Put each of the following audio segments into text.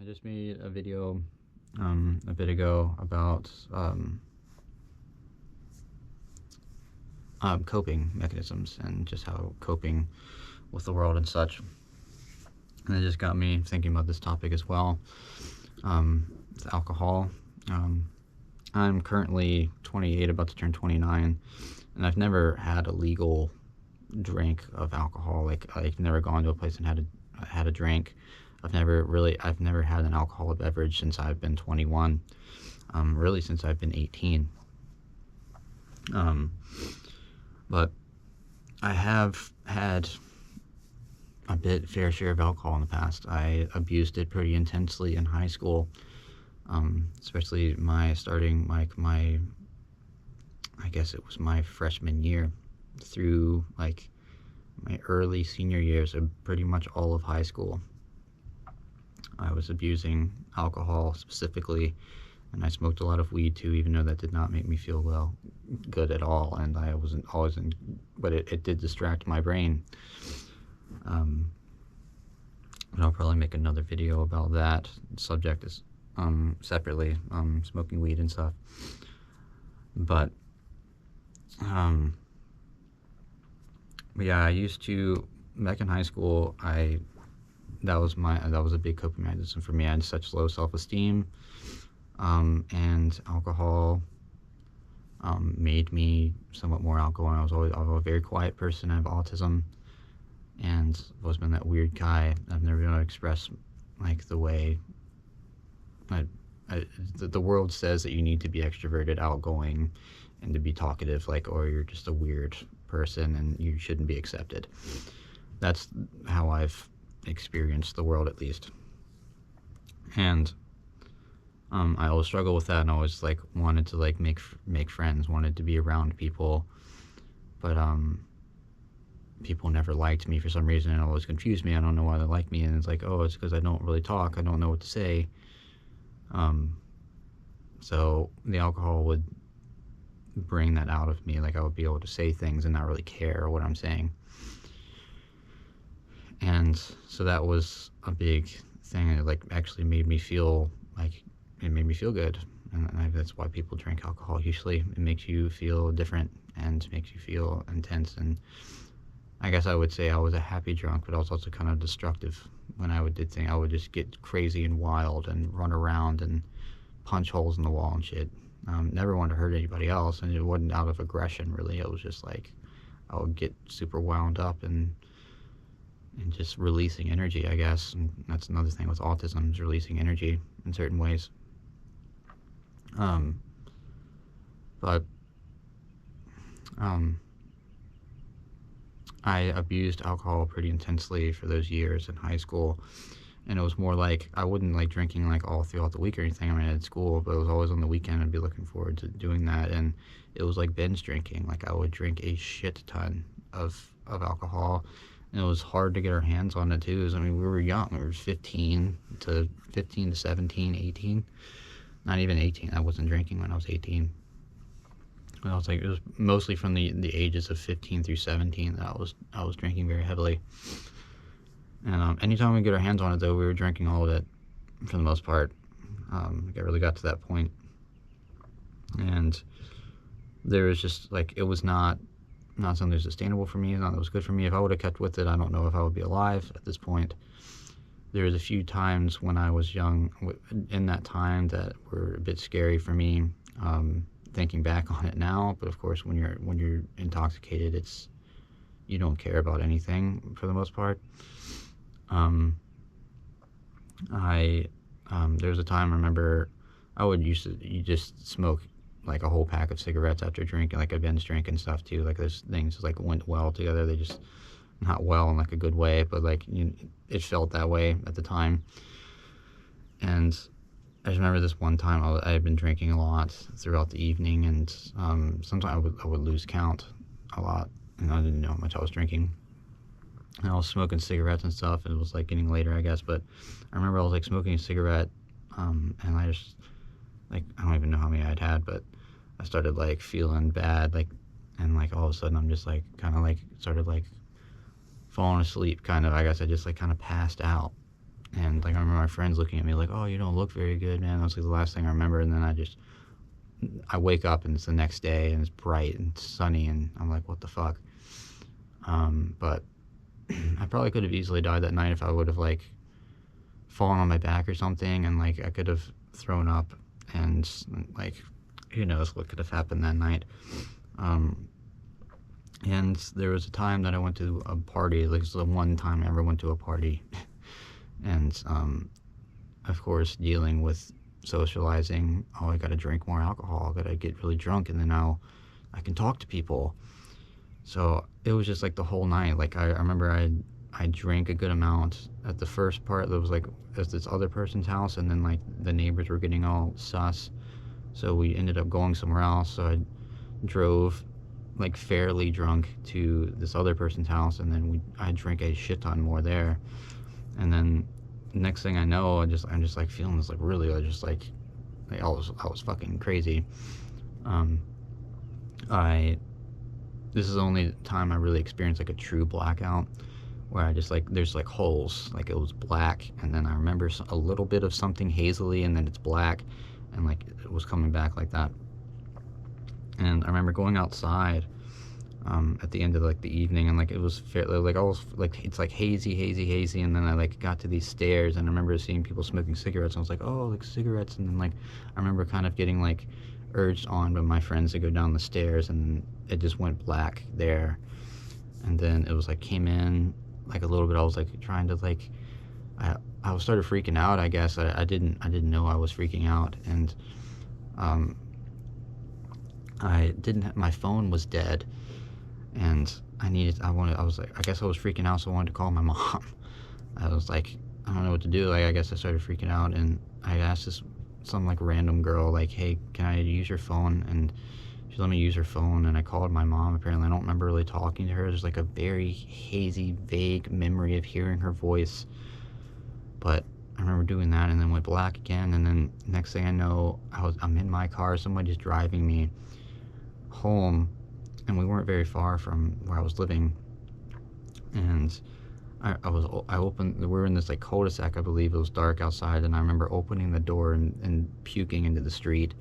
I just made a video a bit ago about coping mechanisms and just how coping with the world and such. And it just got me thinking about this topic as well. With alcohol. I'm currently 28, about to turn 29, and I've never had a legal drink of alcohol. Like, I've never gone to a place and had a drink. I've never had an alcoholic beverage since I've been 21. Really since I've been 18. But I have had a fair share of alcohol in the past. I abused it pretty intensely in high school, especially I guess it was my freshman year through like my early senior years of pretty much all of high school. I was abusing alcohol specifically, and I smoked a lot of weed too, even though that did not make me feel good at all, and I wasn't always but it did distract my brain. But I'll probably make another video about that subject is separately, smoking weed and stuff. But yeah, I used to, back in high school, that was a big coping mechanism for me. I had such low self-esteem, and alcohol made me somewhat more outgoing. I was a very quiet person. I have autism, and I've always been that weird guy. I've never been able to express like the way the world says that you need to be extroverted, outgoing, and to be talkative, or you're just a weird person and you shouldn't be accepted. That's how I've experienced the world, at least. And I always struggle with that, and always wanted to make friends, wanted to be around people, but people never liked me for some reason, and it always confused me. I don't know why they like me, and it's it's because I don't really talk, I don't know what to say. So the alcohol would bring that out of me. I would be able to say things and not really care what I'm saying. And so that was a big thing. It actually made me feel good. And that's why people drink alcohol. Usually it makes you feel different and makes you feel intense. And I guess I would say I was a happy drunk, but I was also kind of destructive when I would things. I would just get crazy and wild and run around and punch holes in the wall and shit. Never wanted to hurt anybody else, and it wasn't out of aggression, really. It was just I would get super wound up and just releasing energy, I guess. And that's another thing with autism, is releasing energy in certain ways. I abused alcohol pretty intensely for those years in high school, and it was more I wouldn't drinking all throughout the week or anything. I mean, at school, but it was always on the weekend. I'd be looking forward to doing that, and it was binge drinking. I would drink a shit ton of alcohol, and it was hard to get our hands on it too. I mean, we were young. We were 15 to 17, 18. Not even 18. I wasn't drinking when I was 18. It was mostly from the ages of 15 through 17 that I was drinking very heavily. And anytime we get our hands on it, though, we were drinking all of it for the most part. I really got to that point. And there was just it was not something that was sustainable for me, not that was good for me. If I would have kept with it, I don't know if I would be alive at this point. There was a few times when I was young in that time that were a bit scary for me, thinking back on it now. But of course, when you're intoxicated, you don't care about anything for the most part. There was a time I remember you just smoke a whole pack of cigarettes after drinking, a binge drink and stuff too. Those things went well together. They just, not well in a good way, but it felt that way at the time. And I just remember this one time I had been drinking a lot throughout the evening, and sometimes I would lose count a lot, and I didn't know how much I was drinking. And I was smoking cigarettes and stuff, and it was getting later, I guess. But I remember I was smoking a cigarette, and I just I don't even know how many I'd had, but I started feeling bad, and all of a sudden I'm just kind of started falling asleep, kind of. I guess I just kind of passed out, And like I remember my friends looking at me like, "Oh, you don't look very good, man." That was like the last thing I remember. And then I wake up and it's the next day and it's bright and sunny and I'm like, "What the fuck?" But I probably could have easily died that night if I would have like fallen on my back or something, and like I could have thrown up, and like who knows what could have happened that night. Um, and there was a time that I went to a party. Like, it was the one time I ever went to a party, and of course, dealing with socializing. Oh, I gotta drink more alcohol. I gotta get really drunk, and then I can talk to people. So it was just like the whole night. Like I remember I drank a good amount at the first part. That was like at this other person's house, and then like the neighbors were getting all sus. So we ended up going somewhere else. So I drove like fairly drunk to this other person's house, and then I drank a shit ton more there. And then next thing I know, I'm just like feeling this like really just like I was fucking crazy. Um, I This is the only time I really experienced like a true blackout, where I just like there's like holes, like it was black, and then I remember a little bit of something hazily, and then it's black, and like it was coming back like that. And I remember going outside at the end of like the evening, and like it was fairly like almost like it's like hazy, and then I like got to these stairs, and I remember seeing people smoking cigarettes, and I was like, oh, like cigarettes, and then like I remember kind of getting like urged on by my friends to go down the stairs, and it just went black there. And then it was like came in like a little bit. I was like trying to like I started freaking out, I guess. I didn't know I was freaking out. And um I didn't have, my phone was dead, and I was like, I guess I was freaking out, so I wanted to call my mom. I was like, I don't know what to do. Like, I guess I started freaking out, and I asked some like random girl, like, hey, can I use your phone? And she let me use her phone, and I called my mom. Apparently I don't remember really talking to her. There's like a very hazy, vague memory of hearing her voice, but I remember doing that, and then went black again. And then next thing I know, I'm in my car, somebody's driving me home, and we weren't very far from where I was living. And I opened, we were in this like cul-de-sac, I believe. It was dark outside, and I remember opening the door and puking into the street.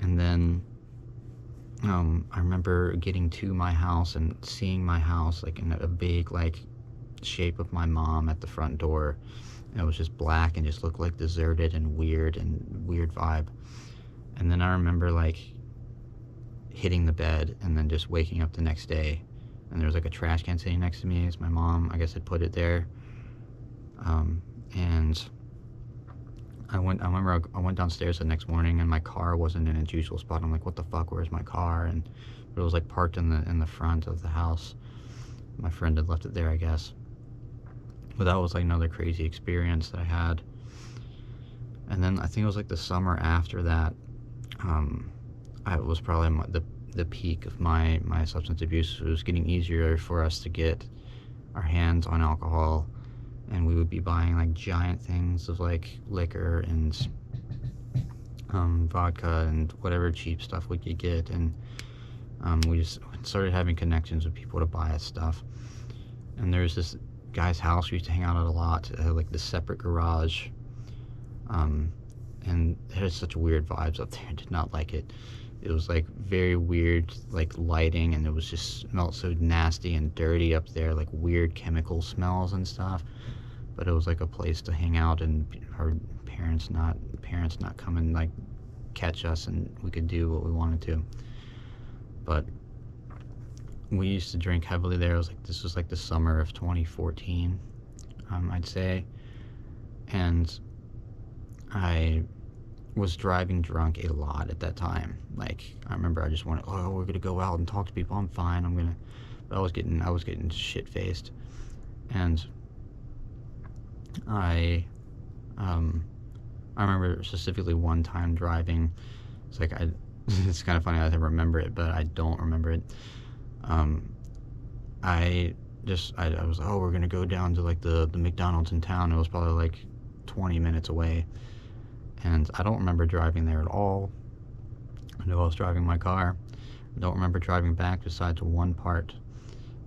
And then I remember getting to my house and seeing my house like in a big like shape of my mom at the front door, and it was just black and just looked like deserted and weird vibe. And then I remember like hitting the bed and then just waking up the next day, and there was like a trash can sitting next to me. It's my mom, I guess, had put it there. And I remember I went downstairs the next morning, and my car wasn't in its usual spot. I'm like, what the fuck, where's my car? And it was like parked in the front of the house. My friend had left it there, I guess. But that was like another crazy experience that I had. And then I think it was like the summer after that, I was probably the peak of my substance abuse. It was getting easier for us to get our hands on alcohol, and we would be buying like giant things of like liquor and vodka and whatever cheap stuff we could get. And we just started having connections with people to buy us stuff. And there's this guy's house we used to hang out at a lot. It had like this separate garage, and it had such weird vibes up there. I did not like it. It was like very weird, like lighting, and it was just smelled so nasty and dirty up there, like weird chemical smells and stuff. But it was like a place to hang out, and our parents not come and like catch us, and we could do what we wanted to. But we used to drink heavily there. This was like the summer of 2014, I'd say. And I was driving drunk a lot at that time. Like, I remember I just wanted, oh, we're gonna go out and talk to people. I'm fine. But I was getting shit faced. And I remember specifically one time driving. It's like it's kind of funny I remember it, but I don't remember it. I was, oh, we're gonna go down to like the McDonald's in town. It was probably like 20 minutes away, and I don't remember driving there at all. I know I was driving my car. I don't remember driving back besides one part.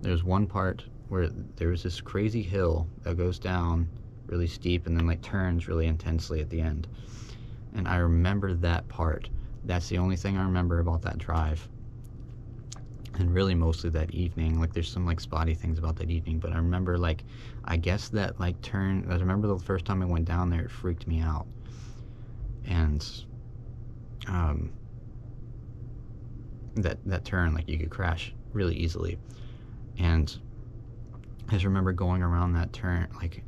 There's one part where there was this crazy hill that goes down really steep, and then like turns really intensely at the end. And I remember that part. That's the only thing I remember about that drive. And really mostly that evening. Like there's some like spotty things about that evening, but I remember like I guess that like turn. I remember the first time I went down there, it freaked me out. And um, that turn, like you could crash really easily. And I just remember going around that turn, like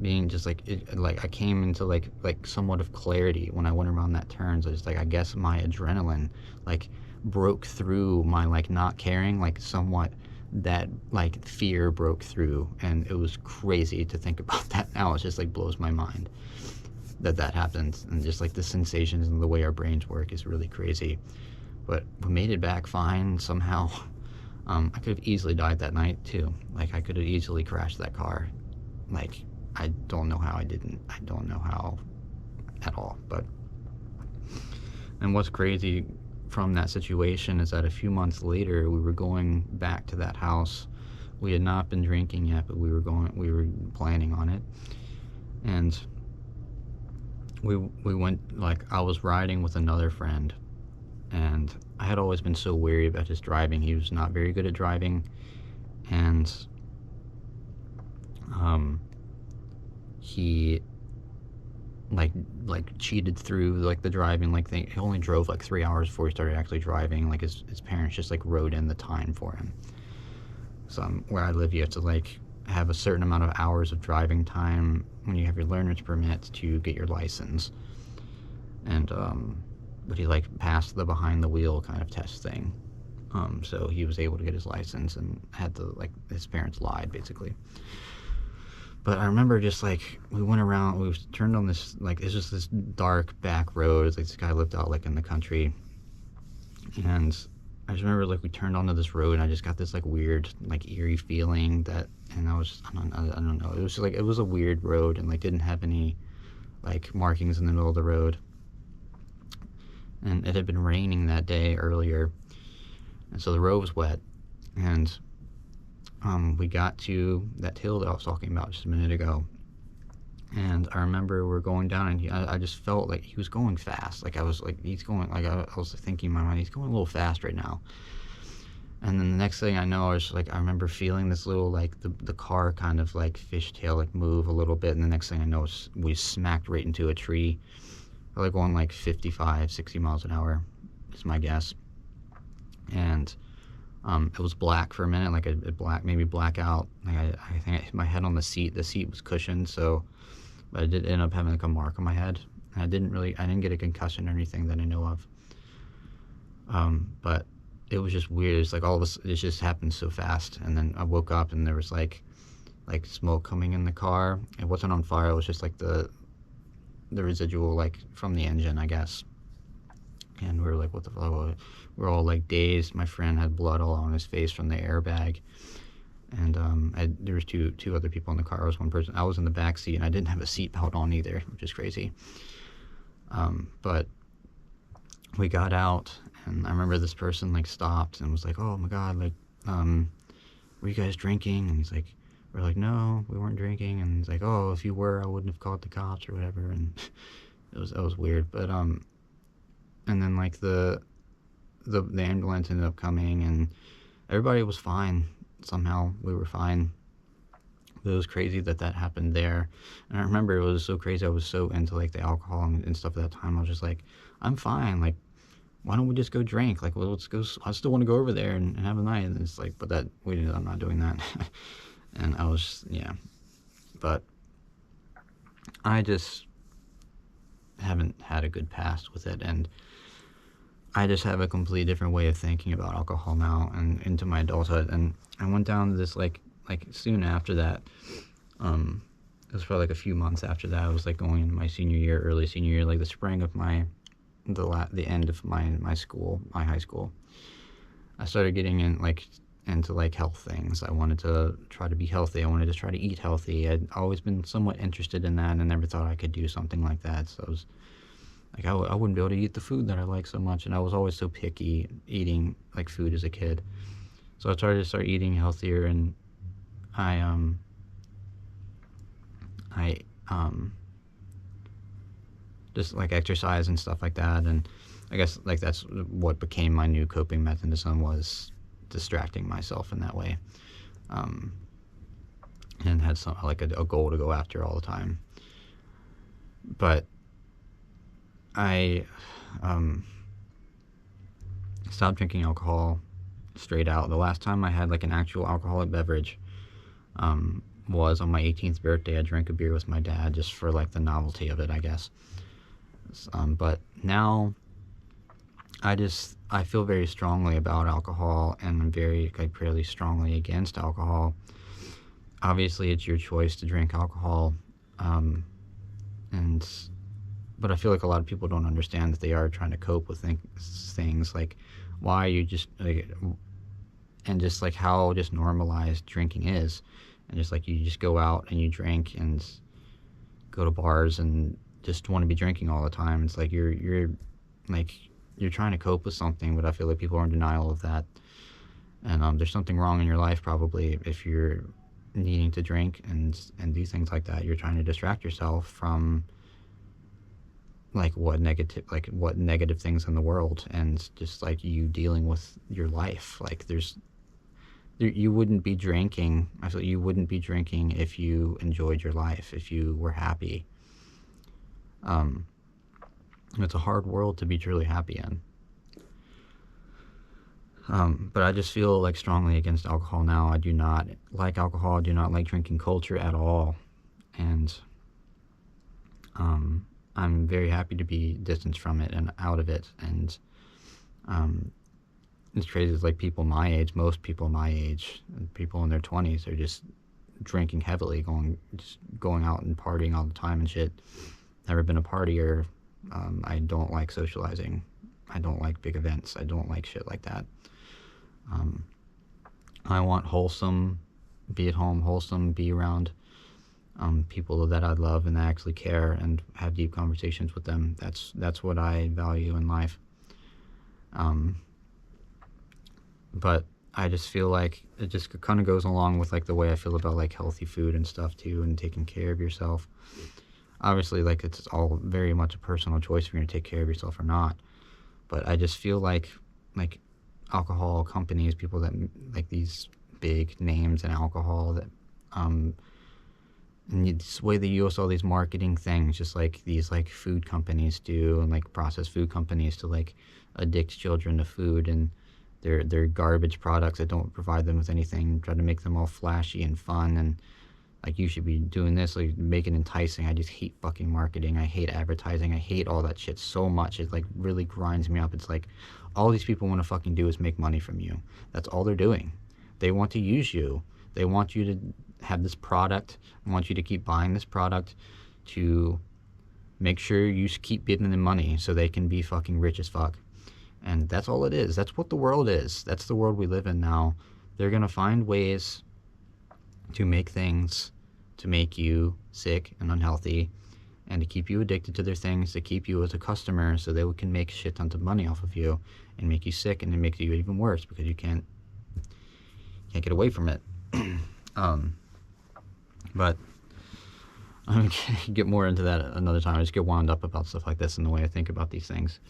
being just like like I came into like somewhat of clarity when I went around that turn. So just like I guess my adrenaline like broke through my like not caring, like somewhat that like fear broke through, and it was crazy to think about that now. It just like blows my mind that happened, and just like the sensations and the way our brains work is really crazy. But we made it back fine somehow. I could have easily died that night too. Like I could have easily crashed that car. Like I don't know how I didn't. I don't know how at all. But and what's crazy from that situation is that a few months later we were going back to that house. We had not been drinking yet, but we were planning on it. And we went, like I was riding with another friend, and I had always been so wary about his driving. He was not very good at driving, and he like cheated through like the driving like thing. He only drove like 3 hours before he started actually driving. Like his parents just like wrote in the time for him. So where I live, you have to like have a certain amount of hours of driving time when you have your learner's permit to get your license. And but he like passed the behind the wheel kind of test thing. So he was able to get his license and had to like his parents lied basically. But I remember just like we went around, we turned on this like it's just this dark back road. Like this guy lived out like in the country, and I just remember like we turned onto this road, and I just got this like weird like eerie feeling that, and I don't know. It was just, like it was a weird road and like didn't have any like markings in the middle of the road, and it had been raining that day earlier, and so the road was wet, and we got to that hill that I was talking about just a minute ago, and I remember we're going down, and I just felt like he was going fast. Like I was like, he's going, like I was thinking in my mind, he's going a little fast right now. And then the next thing I know, I was like, I remember feeling this little like the car kind of like fishtail like move a little bit, and the next thing I know, we smacked right into a tree. Like going like 55, 60 miles an hour is my guess. And it was black for a minute, like a black, maybe blackout. Like I think I hit my head on the seat. The seat was cushioned, so, but I did end up having like a mark on my head. And I didn't get a concussion or anything that I know of. But it was just weird. It's like all of this, it just happened so fast. And then I woke up and there was like smoke coming in the car. It wasn't on fire. It was just like the residual like from the engine, I guess. And we were like, what the fuck? We're all like dazed. My friend had blood all on his face from the airbag. And there was two other people in the car. I was one person. I was in the back seat, and I didn't have a seatbelt on either, which is crazy. But we got out, and I remember this person like stopped and was like, "Oh my God, like, were you guys drinking?" And he's like, "We're like, no, we weren't drinking." And he's like, "Oh, if you were, I wouldn't have called the cops or whatever." And it was weird. But and then like the ambulance ended up coming, and everybody was fine. Somehow we were fine. But it was crazy that happened there. And I remember it was so crazy. I was so into like the alcohol and stuff at that time. I was just like, I'm fine. Like, why don't we just go drink? Like, well, let's go. I still want to go over there and have a night. And it's like, but I'm not doing that. And I was, yeah. But I just haven't had a good past with it. And I just have a completely different way of thinking about alcohol now and into my adulthood. And I went down to this like soon after that. It was probably like a few months after that. I was like going into my senior year, early senior year, like the spring of the end of my high school. I started getting into like health things. I wanted to try to be healthy. I wanted to try to eat healthy. I'd always been somewhat interested in that, and I never thought I could do something like that. So I was like, I wouldn't be able to eat the food that I like so much, and I was always so picky eating like food as a kid. So I started to start eating healthier, and I um, just like exercise and stuff like that. And I guess like that's what became my new coping mechanism, was distracting myself in that way, um, and had some like a goal to go after all the time. But I stopped drinking alcohol straight out. The last time I had like an actual alcoholic beverage was on my 18th birthday. I drank a beer with my dad just for like the novelty of it, I guess. But now I feel very strongly about alcohol, and I'm very like fairly strongly against alcohol. Obviously, it's your choice to drink alcohol, and but I feel like a lot of people don't understand that they are trying to cope with things like why you just like, and just like how just normalized drinking is, and just like you just go out and you drink and go to bars and just want to be drinking all the time. It's like you're like you're trying to cope with something, but I feel like people are in denial of that. And there's something wrong in your life probably if you're needing to drink and do things like that. You're trying to distract yourself from like what negative things in the world, and just like you dealing with your life. Like you wouldn't be drinking. I feel like you wouldn't be drinking if you enjoyed your life, if you were happy. It's a hard world to be truly happy in. But I just feel like strongly against alcohol now. I do not like alcohol. I do not like drinking culture at all. And I'm very happy to be distanced from it and out of it. And it's crazy. It's like people my age, most people my age, people in their 20s are just drinking heavily, going out and partying all the time and shit. Never been a partier. I don't like socializing. I don't like big events. I don't like shit like that. I want wholesome, be at home, wholesome, be around people that I love and that actually care and have deep conversations with them. That's what I value in life. But I just feel like it just kind of goes along with like the way I feel about like healthy food and stuff too, and taking care of yourself. Obviously, like it's all very much a personal choice if you're gonna take care of yourself or not. But I just feel like alcohol companies, people that like these big names in alcohol that and this way they use all these marketing things, just like these like food companies do, and like processed food companies to like addict children to food, and their garbage products that don't provide them with anything, try to make them all flashy and fun, and like you should be doing this, like make it enticing. I just hate fucking marketing. I hate advertising. I hate all that shit so much. It like really grinds me up. It's like all these people want to fucking do is make money from you. That's all they're doing. They want to use you. They want you to have this product. They want you to keep buying this product to make sure you keep giving them money so they can be fucking rich as fuck. And that's all it is. That's what the world is. That's the world we live in now. They're going to find ways to make things to make you sick and unhealthy, and to keep you addicted to their things, to keep you as a customer so they can make shit tons of money off of you and make you sick, and it makes you even worse because you can't get away from it. But I'm gonna get more into that another time. I just get wound up about stuff like this and the way I think about these things.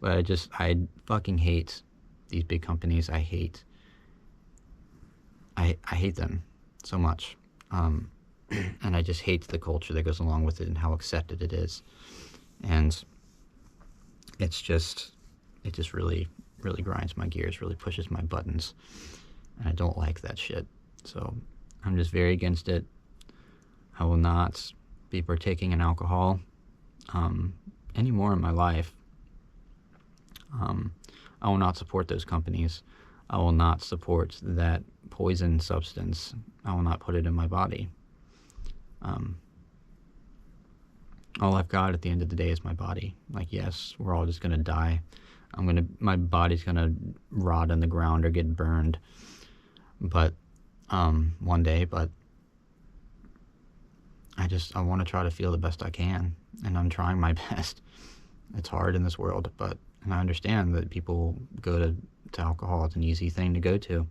But I fucking hate these big companies. I hate them so much. And I just hate the culture that goes along with it and how accepted it is. And it just really, really grinds my gears, really pushes my buttons. And I don't like that shit. So I'm just very against it. I will not be partaking in alcohol anymore in my life. I will not support those companies. I will not support that poison substance. I will not put it in my body. All I've got at the end of the day is my body. Like, yes, we're all just gonna die. My body's gonna rot in the ground or get burned, but one day. But I want to try to feel the best I can, and I'm trying my best. It's hard in this world, and I understand that people go to alcohol. It's an easy thing to go to.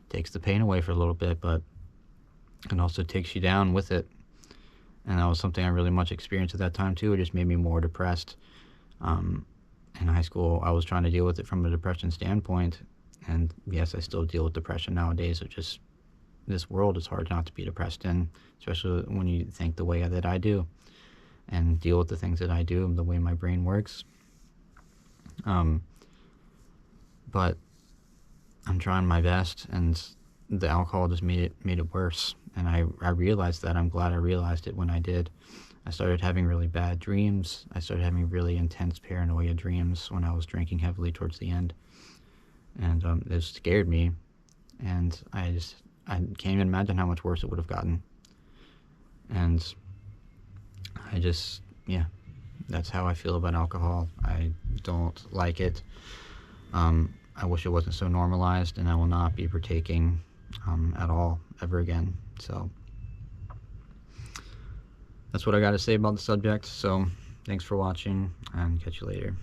Takes the pain away for a little bit, but it also takes you down with it. and that was something I really much experienced at that time too. It just made me more depressed. Um, in high school, I was trying to deal with it from a depression standpoint, and yes, I still deal with depression nowadays. It just this world is hard not to be depressed in, especially when you think the way that I do and deal with the things that I do, the way my brain works. Um, but I'm trying my best, and the alcohol just made it worse. And I realized that. I'm glad I realized it when I did. I started having really bad dreams. I started having really intense paranoia dreams when I was drinking heavily towards the end, and it scared me. And I can't even imagine how much worse it would have gotten. And yeah, that's how I feel about alcohol. I don't like it. I wish it wasn't so normalized, and I will not be partaking at all ever again. So that's what I got to say about the subject. So thanks for watching, and catch you later.